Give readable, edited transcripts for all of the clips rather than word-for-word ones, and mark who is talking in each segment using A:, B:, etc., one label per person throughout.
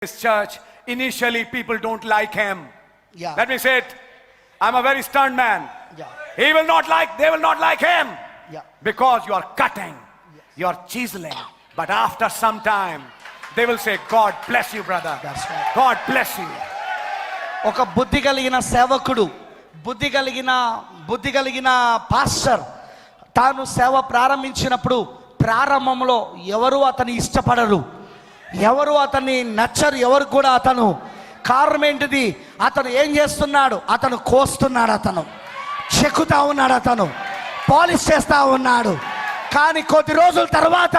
A: This church, initially people don't like him.
B: Yeah.
A: Let me say it. I'm a very stern man.
B: Yeah.
A: They will not like him.
B: Yeah.
A: Because you are cutting, you are chiseling. But after some time, they will say, God bless you, brother.
B: That's right.
A: God bless you.
B: ఒక బుద్ధి కలిగిన సేవకుడు, బుద్ధి కలిగిన pastor తాను సేవ ప్రారంభించినప్పుడు ప్రారంభంలో ఎవరు అతన్ని ఇష్టపడరు, ఎవరు అతన్ని నచ్చరు, ఎవరు కూడా అతను కారణం ఏంటిది? అతను ఏం చేస్తున్నాడు? అతను కోస్తున్నాడు, అతను చెక్కుతా ఉన్నాడు, అతను పాలిష్ చేస్తా ఉన్నాడు. కానీ కొద్ది రోజుల తర్వాత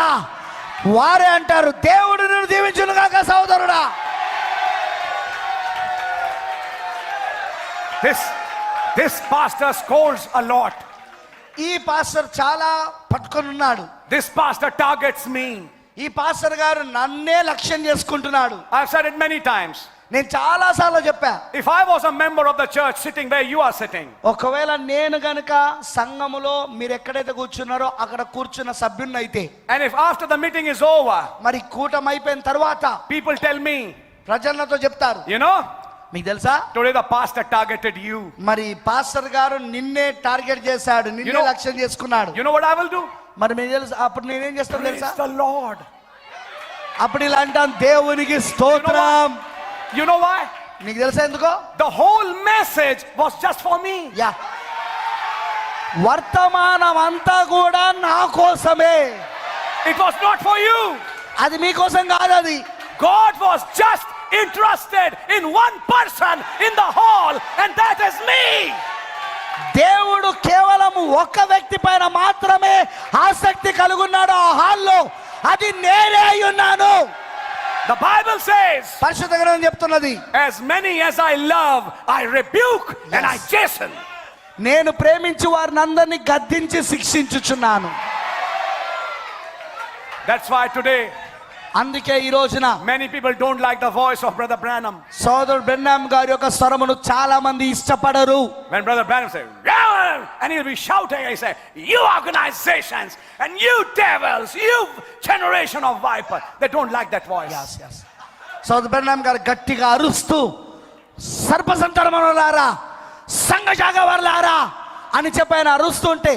B: వారే అంటారు, దేవుడు నిన్ను దీవించును గాక సోదరుడా.
A: This pastor scolds a lot.
B: ఈ పాస్టర్ చాలా పట్టుకొని ఉన్నాడు.
A: This pastor targets me.
B: ఈ పాస్టర్ గారు నన్నే లక్ష్యం చేసుకుంటున్నాడు.
A: I've said it many times.
B: నేను చాలా సార్లు చెప్పా,
A: If I was a member of the church sitting where you are sitting,
B: ఒకవేళ నేను గనుక సంఘములో మీరు ఎక్కడైతే కూర్చున్నారో అక్కడ కూర్చున్న సభ్యుని అయితే,
A: and if after the meeting is over,
B: మరి కూటం అయిపోయిన తర్వాత
A: people tell me,
B: ప్రజలతో చెప్తారు,
A: you know,
B: మీకు తెలుసా
A: today the pastor targeted you.
B: మరి పాస్టర్ గారు నిన్నే టార్గెట్ చేశాడు, నిన్నే లక్ష్యం చేసుకున్నాడు.
A: You know what I will do?
B: మరి మీకు తెలుసా అప్పుడు నేనేం చేస్తాను తెలుసా?
A: Praise the Lord.
B: అప్పుడు ఇలా అంటాను, దేవునికి స్తోత్రం.
A: You know why?
B: నీకు తెలుసా ఎందుకో?
A: The whole message was just for me.
B: Yeah, వర్తమానం అంతా కూడా నా కోసమే.
A: It was not for you.
B: అది మీకోసం కాదు. అది
A: God was just interested in one person in the hall, and that is me.
B: దేవుడు కేవలం ఒక్క వ్యక్తి పైన మాత్రమే ఆసక్తి కలుగున్నాడు ఆ హాల్లో, అది నేనే అయి ఉన్నాను.
A: The Bible says,
B: పరిశుద్ధ గ్రంథం చెప్తున్నది,
A: as many as I love, I rebuke and I chasten.
B: నేను ప్రేమించి వారిని అందరినీ గద్దించి శిక్షించుచున్నాను.
A: That's why today
B: అందుకే ఈ రోజున
A: many people don't like the voice of Brother Branham.
B: సోదరుడు బ్రెన్హామ్ గారి యొక్క స్వరమును చాలా మంది ఇష్టపడరు.
A: When Brother Branham says, and he'll be shouting, he say, you organizations and you devils, you generation of vipers, they don't like that voice.
B: సోదరుడు Branham గారు గట్టిగా అరుస్తూ, సర్పసంతానములారా, సంఘజాగవర్లారా అని చెప్పి ఆయన అరుస్తుంటే,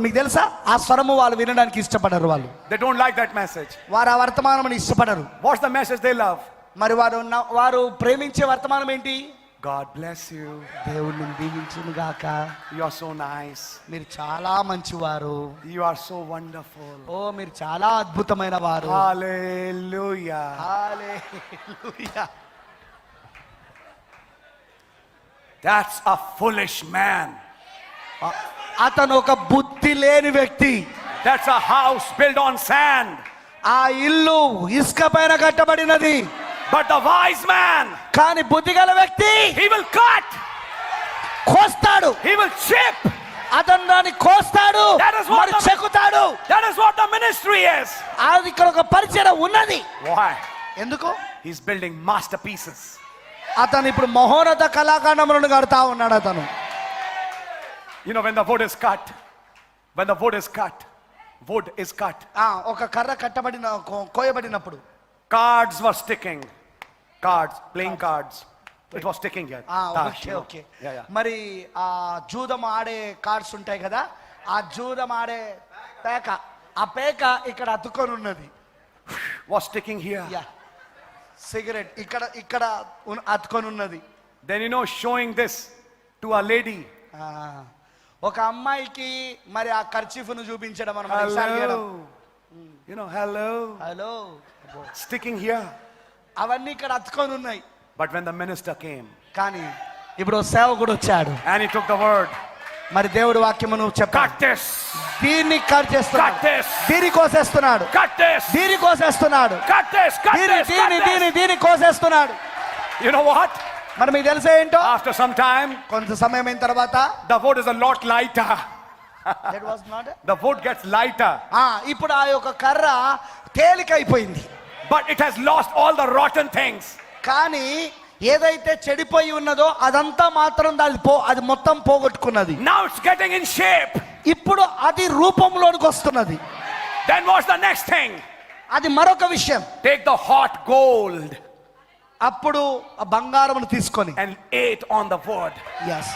B: మీకు తెలుసా ఆ స్వరము వాళ్ళు వినడానికి ఇష్టపడరు. వాళ్ళు
A: they don't like that message.
B: వారు ఆ వర్తమానం ఇష్టపడరు.
A: What's the message they love?
B: మరి వారు ప్రేమించే వర్తమానం ఏంటి?
A: God bless you.
B: దేవుడిని దీవించును గాక.
A: You are so nice.
B: మీరు చాలా మంచివారు.
A: You are so wonderful.
B: ఓ మీరు చాలా అద్భుతమైన వారు.
A: Hallelujah.
B: Hallelujah.
A: That's a foolish man.
B: అతను ఒక బుద్ధి లేని వ్యక్తి.
A: That's a house built on sand.
B: ఆ ఇల్లు ఇసుక పైన కట్టబడినది.
A: But the wise man,
B: కానీ బుద్ధి గల వ్యక్తి,
A: he will cut,
B: కోస్తాడు,
A: he will chip.
B: అతను దాన్ని కోస్తాడు, మరి చెక్కుతాడు.
A: That is what the ministry is.
B: అది ఇక్కడ ఒక పరిచయం ఉన్నది.
A: Why?
B: ఎందుకు?
A: He's building masterpieces.
B: అతను ఇప్పుడు మహోన్నత కళాఖండములను కడతా ఉన్నాడు. అతను
A: You know, when the wood is cut, wood is cut.
B: ఒక కర్ర కట్టబడిన కోయబడినప్పుడు
A: Cards were sticking. Playing cards. It was sticking here.
B: Okay. మరి ఆ జూదం ఆడే కార్డ్స్ ఉంటాయి కదా, ఆ జూదం ఆడే పేక, ఆ పేక ఇక్కడ అతుక్కొని ఉన్నది.
A: Was sticking here.
B: సిగరెట్ ఇక్కడ అతుక్కొని ఉన్నది.
A: Then showing this to a lady.
B: ఒక అమ్మాయికి మరి ఆ కర్చీఫ్ను చూపించడం అన్నమాట. Hello
A: Sticking here.
B: అవన్నీ ఇక్కడ అతుకొని ఉన్నాయి.
A: But when the minister came,
B: కానీ ఇప్పుడు సేవకుడు వచ్చాడు,
A: and he took the word,
B: మరి దేవుడి వాక్యమును చెప్పాడు.
A: cut this.
B: దీన్ని కట్ చేస్తున్నాడు.
A: Cut this.
B: దీన్ని కోసేస్తున్నాడు.
A: Cut this.
B: దీన్ని కోసేస్తున్నాడు.
A: Cut this. Cut this.
B: దీన్ని కోసేస్తున్నాడు.
A: You know what?
B: మరి మీకు తెలుసా ఏంటో?
A: After some time,
B: కొంత సమయం అయిన తర్వాత
A: the wood is a lot lighter.
B: That was not it?
A: The wood gets lighter.
B: ఇప్పుడు ఆ యొక్క కర్ర తేలికైపోయింది.
A: But it has lost all the rotten things.
B: కానీ ఏదైతే చెడిపోయి ఉన్నదో అదంతా మాత్రం అది మొత్తం పోగొట్టుకున్నది.
A: Now it's getting in shape.
B: ఇప్పుడు అది రూపంలోనికి వస్తున్నది.
A: Then what's the next thing?
B: అది మరొక విషయం.
A: Take the hot gold.
B: అప్పుడు ఆ బంగారమును తీసుకొని
A: and ate on the wood.
B: Yes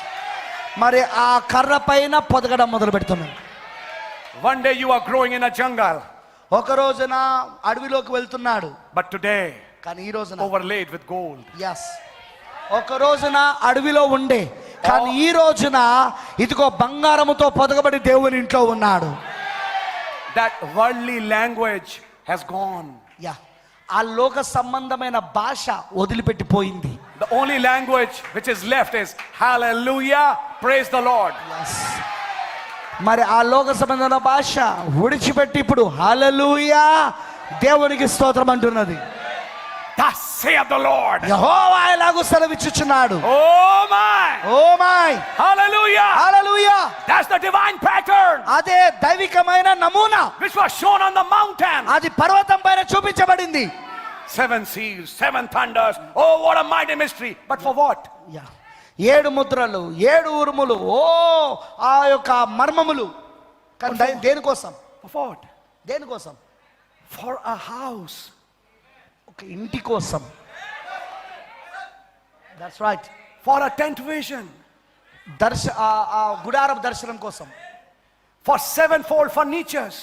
B: మరి ఆ కర్ర పైన పొదగడం మొదలు పెడుతున్నాడు.
A: One day you are growing in a jungle,
B: ఒక రోజున అడవిలోకి వెళ్తున్నాడు,
A: but today
B: కానీ ఈ రోజున
A: overlaid with gold.
B: ఎస్ ఒక రోజున అడవిలో ఉండే, కానీ ఈ రోజున ఇదిగో బంగారముతో పొదగబడి దేవుని ఇంట్లో ఉన్నాడు.
A: That worldly language has gone.
B: Yeah ఆ లోక సంబంధమైన భాష వదిలిపెట్టిపోయింది.
A: The only language which is left is hallelujah, praise the Lord.
B: Yes. మరి ఆ లోక సంబంధమైన భాష విడిచిపెట్టి ఇప్పుడు హల్లెలూయా దేవునికి స్తోత్రం అంటున్నది.
A: Thus saith the Lord.
B: యెహోవా ఇలాగు సెలవిచ్చుచున్నాడు.
A: Oh my,
B: oh my
A: hallelujah.
B: Hallelujah.
A: That's the divine pattern
B: అదే దైవికమైన నమూనా,
A: which was shown on the mountain.
B: అది పర్వతం పైన చూపించబడింది.
A: 7 seals, 7 thunders. Oh, what a mighty mystery. But for what?
B: Yeah 7 ముద్రలు, 7 ఉరుములు, ఓ ఆ యొక్క మర్మములు. కానీ దేనికోసం?
A: For what?
B: దేనికోసం?
A: For a house.
B: ఒక ఇంటి కోసం. That's right.
A: For a tent vision.
B: ఆ గుడారపు దర్శనం కోసం.
A: For 7-fold furnitures.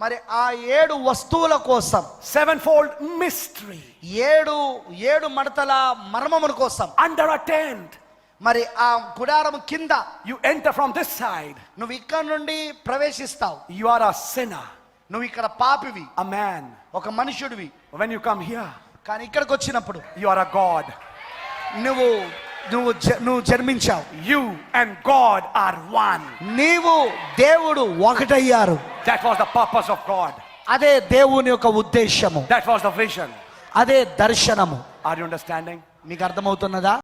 B: మరి ఆ 7 వస్తువుల కోసం.
A: 7-fold mystery.
B: 7 మడతల మర్మముల కోసం.
A: Under a tent.
B: మరి ఆ గుడారము కింద
A: You enter from this side.
B: నువ్వు ఇక్కడ నుండి ప్రవేశిస్తావు.
A: You are a sinner.
B: నువ్వు ఇక్కడ పాపివి,
A: A man.
B: ఒక మనుషుడివి.
A: When you come here,
B: కానీ ఇక్కడికి వచ్చినప్పుడు
A: you are a God.
B: నువ్వు జన్మించావు.
A: You and God are one.
B: నీవు దేవుడు ఒకటయ్యారు.
A: That was the purpose of God.
B: అదే దేవుని యొక్క ఉద్దేశము,
A: That was the vision.
B: అదే దర్శనము.
A: Are you understanding?
B: మీకు అర్థమవుతున్నదా?